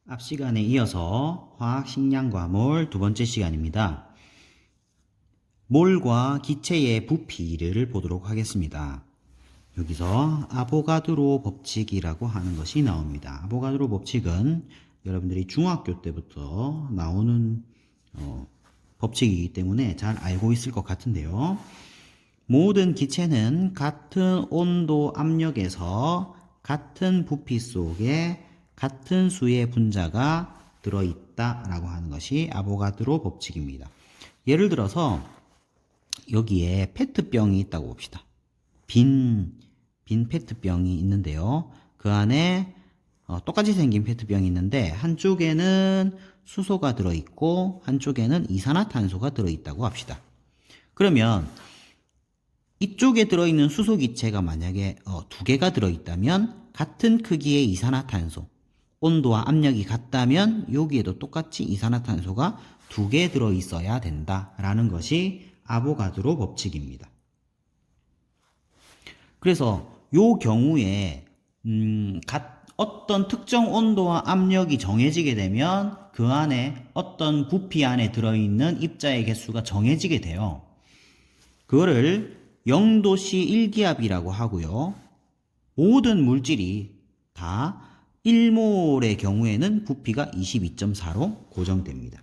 앞 시간에 이어서 화학 식량과몰 두 번째 시간입니다. 몰과 기체의 부피를 보도록 하겠습니다. 여기서 아보가드로 법칙이라고 하는 것이 나옵니다. 아보가드로 법칙은 여러분들이 중학교 때부터 나오는 법칙이기 때문에 잘 알고 있을 것 같은데요. 모든 기체는 같은 온도 압력에서 같은 부피 속에 같은 수의 분자가 들어있다라고 하는 것이 아보가드로 법칙입니다. 예를 들어서 여기에 페트병이 있다고 봅시다. 빈 페트병이 있는데요. 그 안에 똑같이 생긴 페트병이 있는데 한쪽에는 수소가 들어있고 한쪽에는 이산화탄소가 들어있다고 합시다. 그러면 이쪽에 들어있는 수소기체가 만약에 두 개가 들어있다면 같은 크기의 이산화탄소, 온도와 압력이 같다면 여기에도 똑같이 이산화탄소가 두 개 들어있어야 된다라는 것이 아보가드로 법칙입니다. 그래서 이 경우에 어떤 특정 온도와 압력이 정해지게 되면 그 안에 어떤 부피 안에 들어있는 입자의 개수가 정해지게 돼요. 그거를 0도씨 1기압이라고 하고요. 모든 물질이 다 1몰의 경우에는 부피가 22.4로 고정됩니다.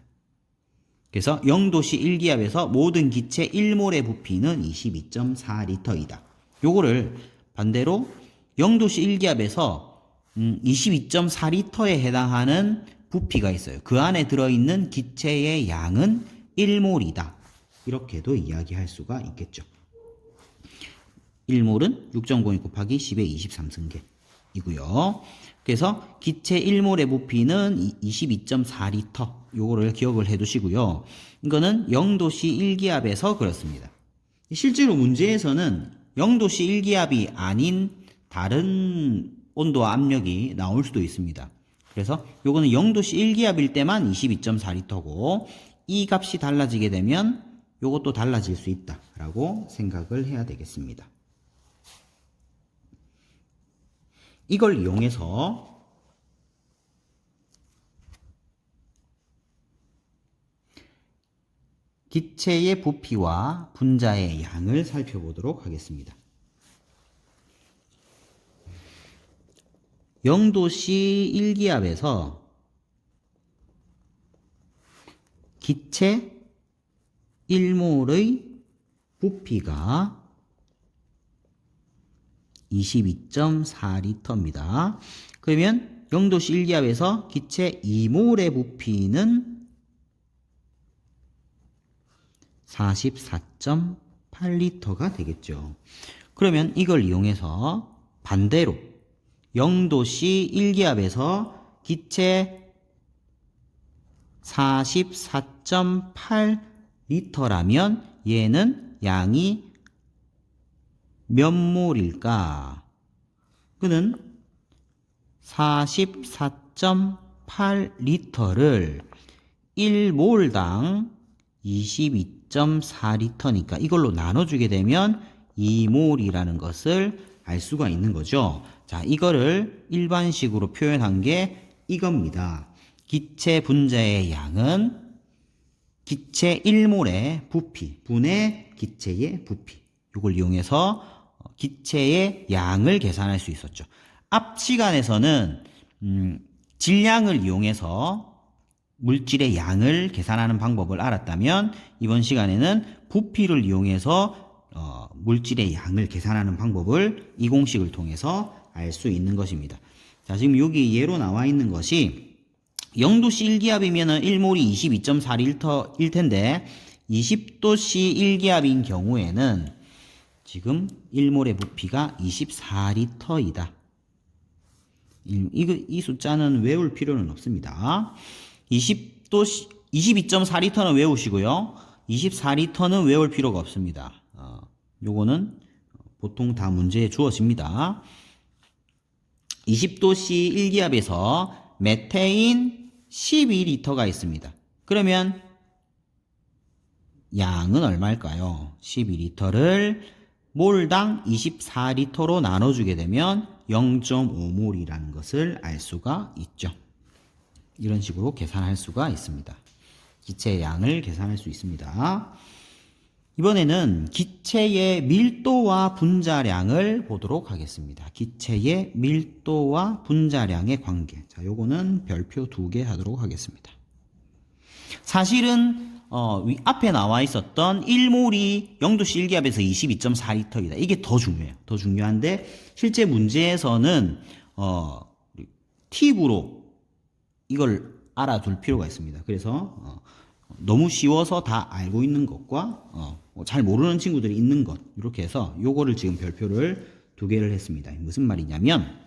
그래서 0도씨 1기압에서 모든 기체 1몰의 부피는 22.4리터이다. 요거를 반대로 0도씨 1기압에서 22.4리터에 해당하는 부피가 있어요. 그 안에 들어있는 기체의 양은 1몰이다. 이렇게도 이야기할 수가 있겠죠. 1몰은 6.02 곱하기 10의 23승계이고요. 그래서 기체 1몰의 부피는 22.4리터. 요거를 기억을 해 두시고요. 이거는 0도씨 1기압에서 그렇습니다. 실제로 문제에서는 0도씨 1기압이 아닌 다른 온도와 압력이 나올 수도 있습니다. 그래서 요거는 0도씨 1기압일 때만 22.4리터고 이 값이 달라지게 되면 요것도 달라질 수 있다라고 생각을 해야 되겠습니다. 이걸 이용해서 기체의 부피와 분자의 양을 살펴보도록 하겠습니다. 0도씨 1기압에서 기체 1몰의 부피가 22.4리터입니다. 그러면 0도씨 1기압에서 기체 2몰의 부피는 44.8리터가 되겠죠. 그러면 이걸 이용해서 반대로 0도씨 1기압에서 기체 44.8리터라면 얘는 양이 몇 몰일까? 그는 44.8리터를 1몰당 22.4리터니까 이걸로 나눠주게 되면 2몰이라는 것을 알 수가 있는 거죠. 자, 이거를 일반식으로 표현한 게 이겁니다. 기체 분자의 양은 기체 1몰의 부피 분의 기체의 부피. 이걸 이용해서 기체의 양을 계산할 수 있었죠. 앞 시간에서는 질량을 이용해서 물질의 양을 계산하는 방법을 알았다면 이번 시간에는 부피를 이용해서 물질의 양을 계산하는 방법을 이 공식을 통해서 알 수 있는 것입니다. 자, 지금 여기 예로 나와 있는 것이 0도씨 1기압이면 1몰이 22.4리터일 텐데 20도씨 1기압인 경우에는 지금 1몰의 부피가 24리터이다. 이 숫자는 외울 필요는 없습니다. 22.4리터는 외우시고요. 24리터는 외울 필요가 없습니다. 요거는 보통 다 문제에 주어집니다. 20도씨 1기압에서 메테인 12리터가 있습니다. 그러면 양은 얼마일까요? 12리터를 몰당 24리터로 나눠주게 되면 0.5몰이라는 것을 알 수가 있죠. 이런 식으로 계산할 수가 있습니다. 기체의 양을 계산할 수 있습니다. 이번에는 기체의 밀도와 분자량을 보도록 하겠습니다. 기체의 밀도와 분자량의 관계. 자, 요거는 별표 2개 하도록 하겠습니다. 사실은 앞에 나와 있었던 1몰이 0도씨 1기압에서 22.4리터이다. 이게 더 중요해요. 더 중요한데 실제 문제에서는 팁으로 이걸 알아둘 필요가 있습니다. 그래서 너무 쉬워서 다 알고 있는 것과 잘 모르는 친구들이 있는 것 이렇게 해서 요거를 지금 별표를 2개를 했습니다. 무슨 말이냐면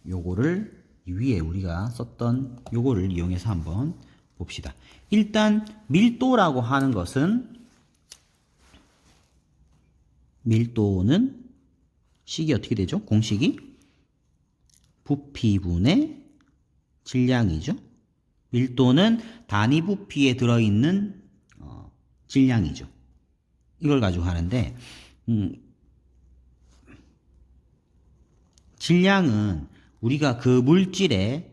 요거를 위에 우리가 썼던 요거를 이용해서 한번 봅시다. 일단 밀도라고 하는 것은 밀도는 식이 어떻게 되죠? 공식이 부피분의 질량이죠. 밀도는 단위 부피에 들어있는 질량이죠. 이걸 가지고 하는데 질량은 우리가 그 물질에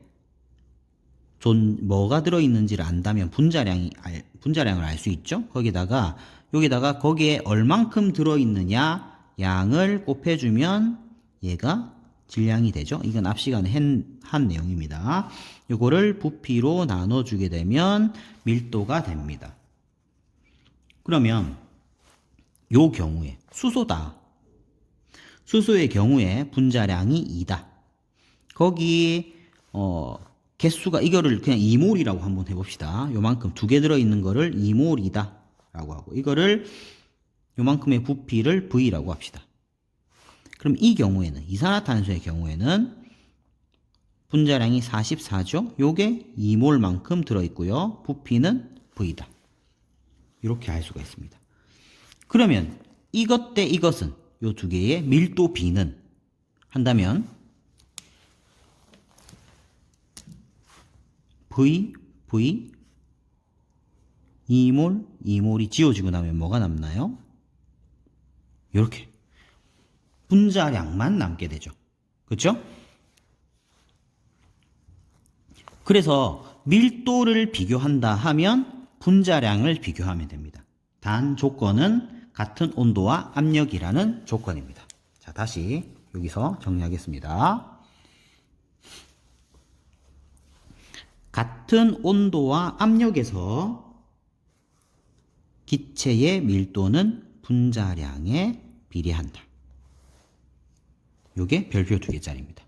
뭐가 들어있는지를 안다면 분자량을 알 수 있죠. 여기다가 거기에 얼만큼 들어있느냐 양을 곱해주면 얘가 질량이 되죠. 이건 앞 시간에 한 내용입니다. 이거를 부피로 나눠주게 되면 밀도가 됩니다. 그러면 요 경우에 수소다. 수소의 경우에 분자량이 2다. 거기 개수가 이거를 그냥 2몰이라고 한번 해봅시다. 요만큼 2개 들어있는 거를 2몰이다 라고 하고 이거를 요만큼의 부피를 V라고 합시다. 그럼 이 경우에는 이산화탄소의 경우에는 분자량이 44죠. 요게 2몰만큼 들어있고요. 부피는 V다. 이렇게 알 수가 있습니다. 그러면 이것 대 이것은 요 두 개의 밀도 비는 한다면 V, 2몰, 2몰이 지워지고 나면 뭐가 남나요? 이렇게 분자량만 남게 되죠. 그렇죠? 그래서 밀도를 비교한다 하면 분자량을 비교하면 됩니다. 단 조건은 같은 온도와 압력이라는 조건입니다. 자, 다시 여기서 정리하겠습니다. 같은 온도와 압력에서 기체의 밀도는 분자량에 비례한다. 요게 별표 2개짜리입니다.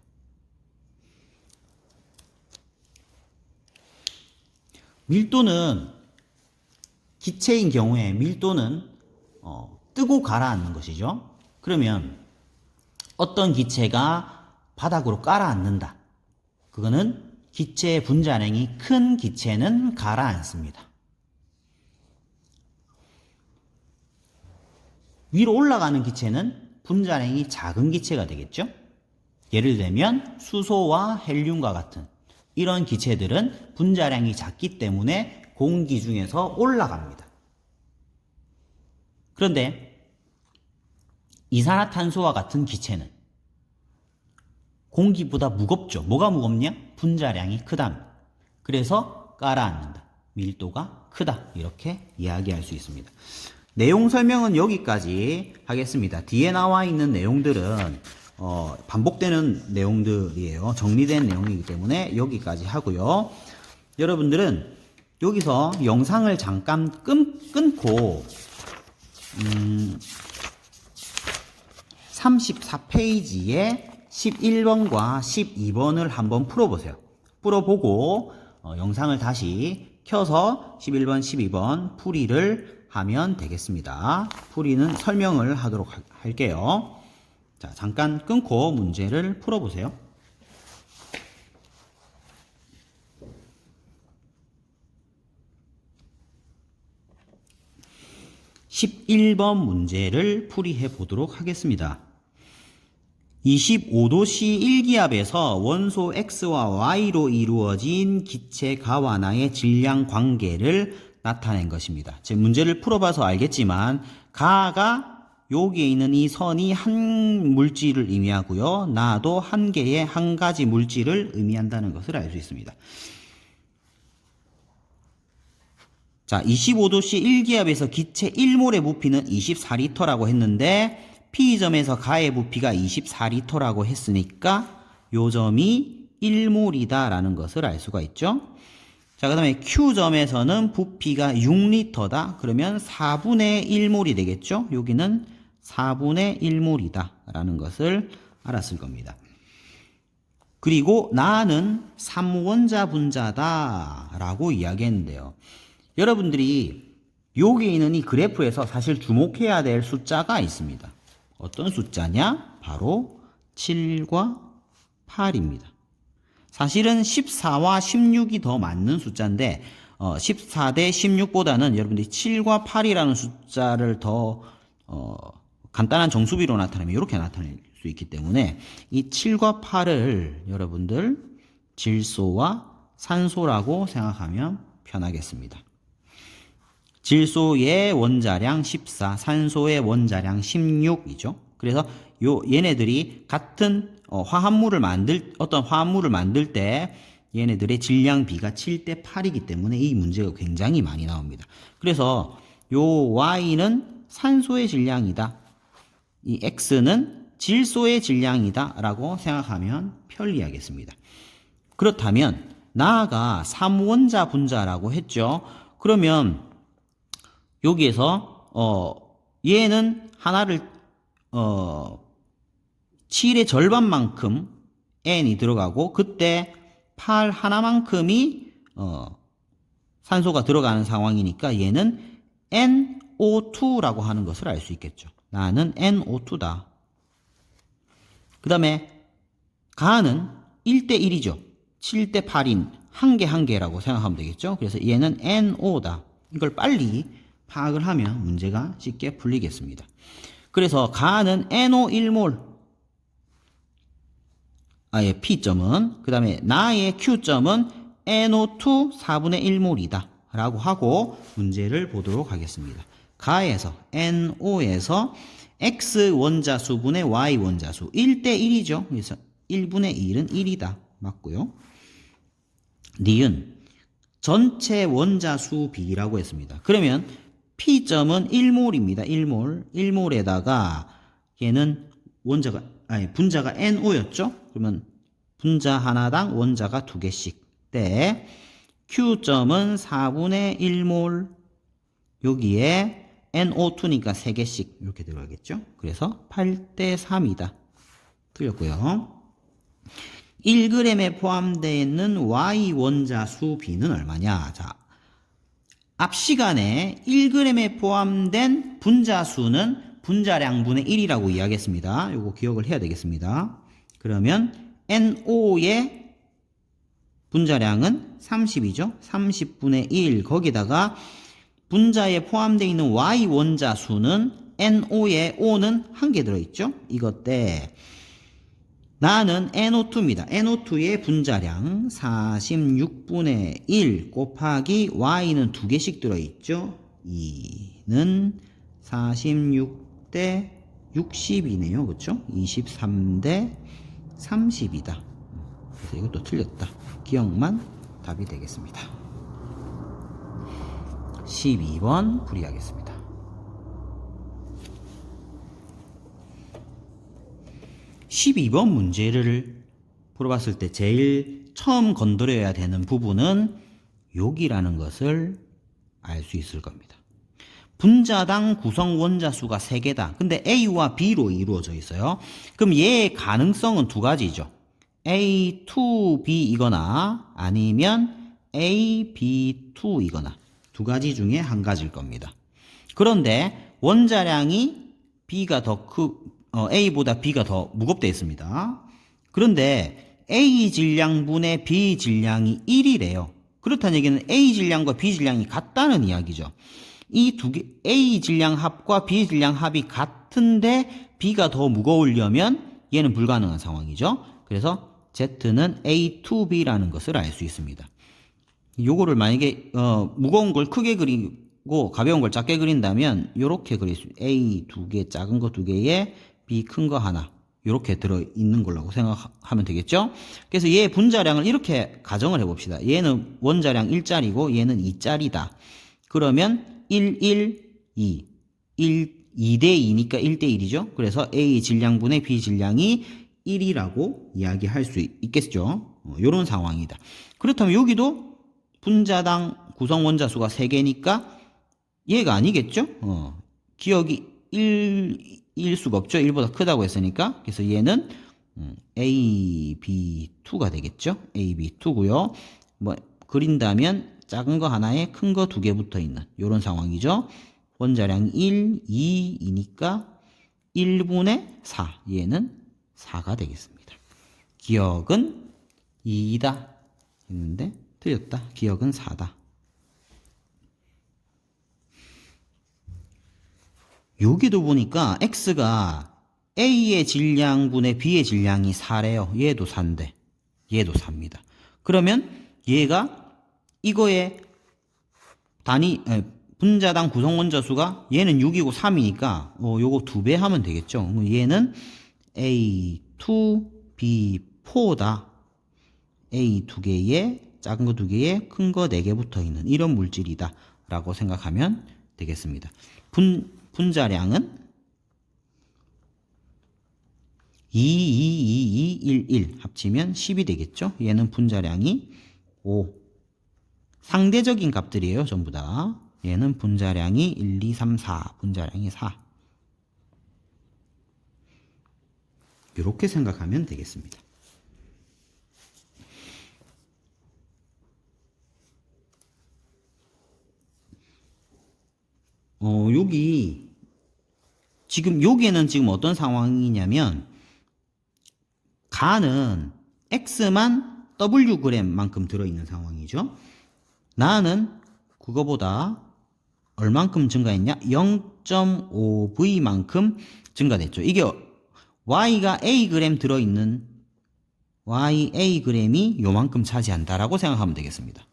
밀도는 기체인 경우에 밀도는 뜨고 가라앉는 것이죠. 그러면 어떤 기체가 바닥으로 깔아앉는다. 그거는 기체의 분자량이 큰 기체는 가라앉습니다. 위로 올라가는 기체는 분자량이 작은 기체가 되겠죠. 예를 들면 수소와 헬륨과 같은 이런 기체들은 분자량이 작기 때문에 공기 중에서 올라갑니다. 그런데 이산화탄소와 같은 기체는 공기보다 무겁죠. 뭐가 무겁냐? 분자량이 크답니다. 그래서 깔아앉는다. 밀도가 크다. 이렇게 이야기할 수 있습니다. 내용 설명은 여기까지 하겠습니다. 뒤에 나와 있는 내용들은 반복되는 내용들이에요. 정리된 내용이기 때문에 여기까지 하고요. 여러분들은 여기서 영상을 잠깐 끊고 34페이지에 11번과 12번을 한번 풀어보세요. 풀어보고 영상을 다시 켜서 11번, 12번 풀이를 하면 되겠습니다. 풀이는 설명을 하도록 할게요. 자, 잠깐 끊고 문제를 풀어보세요. (11번) 문제를 풀이해 보도록 하겠습니다. 25도씨 1기압에서 원소 X와 Y로 이루어진 기체 가와나의 질량 관계를 나타낸 것입니다. 제 문제를 풀어봐서 알겠지만 가가 여기에 있는 이 선이 한 물질을 의미하고요. 나도 한 개의 한 가지 물질을 의미한다는 것을 알 수 있습니다. 자, 25도씨 1기압에서 기체 1몰의 부피는 24리터라고 했는데 P점에서 가의 부피가 24리터라고 했으니까 요 점이 1몰이다 라는 것을 알 수가 있죠. 자, 그 다음에 Q점에서는 부피가 6리터다. 그러면 4분의 1몰이 되겠죠. 여기는 4분의 1몰이다 라는 것을 알았을 겁니다. 그리고 나는 3원자 분자다 라고 이야기했는데요. 여러분들이 여기 있는 이 그래프에서 사실 주목해야 될 숫자가 있습니다. 어떤 숫자냐? 바로 7과 8입니다. 사실은 14와 16이 더 맞는 숫자인데 14대 16보다는 여러분들이 7과 8이라는 숫자를 더 간단한 정수비로 나타내면 이렇게 나타낼 수 있기 때문에 이 7과 8을 여러분들 질소와 산소라고 생각하면 편하겠습니다. 질소의 원자량 14, 산소의 원자량 16이죠. 그래서 얘네들이 같은 화합물을 만들 때 얘네들의 질량비가 7대 8이기 때문에 이 문제가 굉장히 많이 나옵니다. 그래서 요 Y는 산소의 질량이다. 이 X는 질소의 질량이다 라고 생각하면 편리하겠습니다. 그렇다면 나아가 3원자 분자라고 했죠. 그러면 여기에서 얘는 하나를 7의 절반만큼 N이 들어가고 그때 8 하나만큼이 산소가 들어가는 상황이니까 얘는 NO2라고 하는 것을 알 수 있겠죠. 나는 NO2다. 그 다음에 가는 1대 1이죠. 7대 8인 한 개라고 생각하면 되겠죠. 그래서 얘는 NO다. 이걸 빨리 파악을 하면 문제가 쉽게 풀리겠습니다. 그래서 가는 NO 1몰, P점은, 그 다음에 나의 Q점은 NO2 4분의 1몰이다 라고 하고 문제를 보도록 하겠습니다. 가에서 NO에서 X 원자수분의 Y 원자수 1대 1이죠. 그래서 1분의 1은 1이다. 맞고요. 니은 전체 원자수 비라고 했습니다. 그러면 P점은 1몰입니다. 1몰. 1몰에다가 얘는 분자가 NO였죠? 그러면 분자 하나당 원자가 2개씩 때 Q점은 4분의 1몰. 여기에 NO2니까 3개씩 이렇게 들어가겠죠? 그래서 8대 3이다. 틀렸고요. 1g에 포함되어 있는 Y 원자수 B는 얼마냐? 자, 앞 시간에 1g에 포함된 분자수는 분자량분의 1이라고 이야기했습니다. 요거 기억을 해야 되겠습니다. 그러면 NO의 분자량은 30이죠. 30분의 1 거기다가 분자에 포함되어 있는 Y 원자수는 NO의 O는 1개 들어있죠. 이것 때 나는 NO2입니다. NO2의 분자량 46분의 1 곱하기 Y는 2개씩 들어있죠. 2는 46대 60이네요. 그렇죠? 23대 30이다. 그래서 이것도 틀렸다. 기억만 답이 되겠습니다. 12번 풀이하겠습니다. 12번 문제를 풀어봤을 때 제일 처음 건드려야 되는 부분은 여기라는 것을 알 수 있을 겁니다. 분자당 구성 원자수가 3개다. 근데 A와 B로 이루어져 있어요. 그럼 얘의 가능성은 두 가지죠. A, 2, B이거나 아니면 A, B, 2이거나 두 가지 중에 한 가지일 겁니다. 그런데 원자량이 A보다 B가 더 무겁게 있습니다. 그런데 A 질량분의 B 질량이 1이래요. 그렇다는 얘기는 A 질량과 B 질량이 같다는 이야기죠. 이 두 개, A 질량 합과 B 질량 합이 같은데 B가 더 무거우려면 얘는 불가능한 상황이죠. 그래서 Z는 A2B라는 것을 알 수 있습니다. 요거를 만약에 무거운 걸 크게 가벼운 걸 작게 그린다면 요렇게 그릴 수 A 두 개 작은 거 두 개에 B 큰 거 하나 요렇게 들어있는 걸로 생각하면 되겠죠. 그래서 얘 분자량을 이렇게 가정을 해봅시다. 얘는 원자량 1짜리고 얘는 2짜리다. 그러면 1, 1, 2 2대 2니까 1대 1이죠. 그래서 A 질량분의 B 질량이 1이라고 이야기할 수 있겠죠. 요런 상황이다. 그렇다면 여기도 분자당 구성 원자 수가 3개니까 얘가 아니겠죠? 기억이 1일 수가 없죠. 1보다 크다고 했으니까. 그래서 얘는 AB2가 되겠죠. AB2고요. 뭐 그린다면 작은 거 하나에 큰 거 2개 붙어 있는 이런 상황이죠. 원자량 1, 2이니까 1분의 4. 얘는 4가 되겠습니다. 기억은 2다 했는데 틀렸다. 기억은 4다. 여기도 보니까 X가 A의 질량분의 B의 질량이 4래요. 얘도 4인데 얘도 4입니다. 그러면 얘가 이거의 분자당 구성 원자 수가 얘는 6이고 3이니까 요거 2배 하면 되겠죠. 얘는 A2, B4다. A 2개에 작은 거 2개에 큰 거 4개 붙어 있는 이런 물질이다 라고 생각하면 되겠습니다. 분자량은 2, 2, 2, 2, 1, 1 합치면 10이 되겠죠. 얘는 분자량이 5. 상대적인 값들이에요. 전부 다. 얘는 분자량이 1, 2, 3, 4. 분자량이 4. 이렇게 생각하면 되겠습니다. 여기에는 지금 어떤 상황이냐면 가는 X만 Wg만큼 들어있는 상황이죠. 나는 그거보다 얼만큼 증가했냐? 0.5V만큼 증가됐죠. 이게 Y가 Ag 들어있는 YAg이 요만큼 차지한다라고 생각하면 되겠습니다.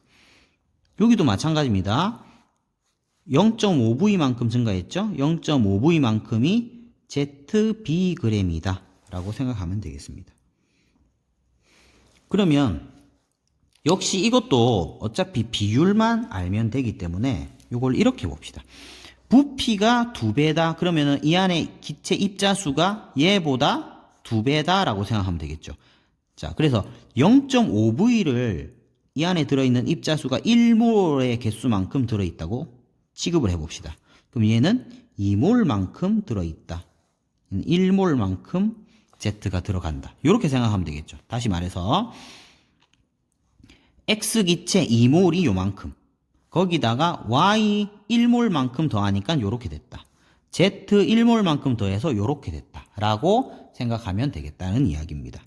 여기도 마찬가지입니다. 0.5V만큼 증가했죠? 0.5V만큼이 ZBg이다 라고 생각하면 되겠습니다. 그러면 역시 이것도 어차피 비율만 알면 되기 때문에 이걸 이렇게 봅시다. 부피가 2배다 그러면은 이 안에 기체 입자수가 얘보다 2배다 라고 생각하면 되겠죠. 자, 그래서 0.5V를 이 안에 들어있는 입자수가 1몰의 개수만큼 들어있다고 취급을 해봅시다. 그럼 얘는 2몰만큼 들어있다. 1몰만큼 Z가 들어간다. 이렇게 생각하면 되겠죠. 다시 말해서 X기체 2몰이 요만큼 거기다가 Y 1몰만큼 더하니까 요렇게 됐다. Z 1몰만큼 더해서 요렇게 됐다. 라고 생각하면 되겠다는 이야기입니다.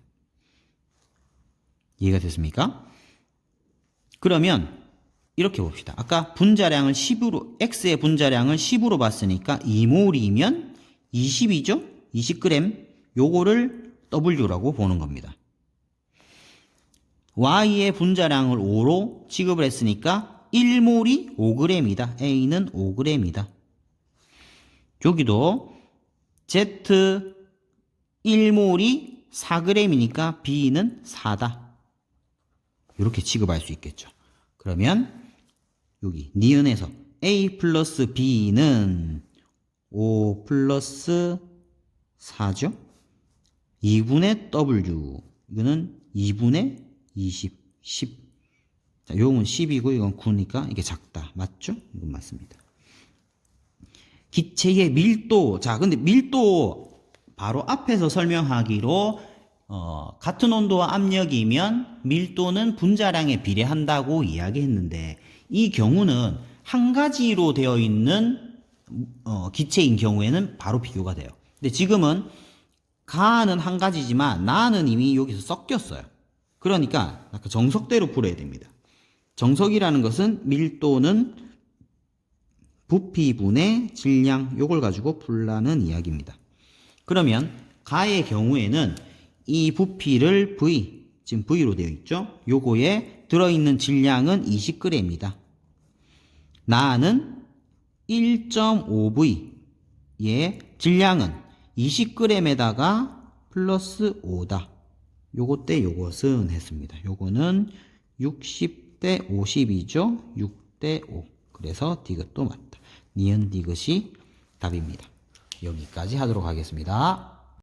이해가 됐습니까? 그러면 이렇게 봅시다. 아까 분자량을 10으로, X의 분자량을 10으로 봤으니까 2몰이면 20이죠? 20g. 요거를 W라고 보는 겁니다. Y의 분자량을 5로 취급을 했으니까 1몰이 5g이다. A는 5g이다. 여기도 Z 1몰이 4g이니까 B는 4다. 이렇게 취급할 수 있겠죠. 그러면 여기 니은에서 A 플러스 B는 5 플러스 4죠. 2분의 W 이거는 2분의 20, 10. 자, 요건 10이고 이건 9니까 이게 작다. 맞죠? 이건 맞습니다. 기체의 밀도. 자, 근데 밀도 바로 앞에서 설명하기로 같은 온도와 압력이면 밀도는 분자량에 비례한다고 이야기했는데 이 경우는 한 가지로 되어 있는 기체인 경우에는 바로 비교가 돼요. 근데 지금은 가는 한 가지지만 나는 이미 여기서 섞였어요. 그러니까 정석대로 풀어야 됩니다. 정석이라는 것은 밀도는 부피분의 질량 요걸 가지고 풀라는 이야기입니다. 그러면 가의 경우에는 이 부피를 V, 지금 V로 되어 있죠? 요거에 들어있는 질량은 20g이다. 나는 1.5V의 질량은 20g에다가 플러스 5다. 요것 대 요것은 했습니다. 요거는 60대 50이죠. 6대 5. 그래서 디귿도 맞다. 니은 디귿이 답입니다. 여기까지 하도록 하겠습니다.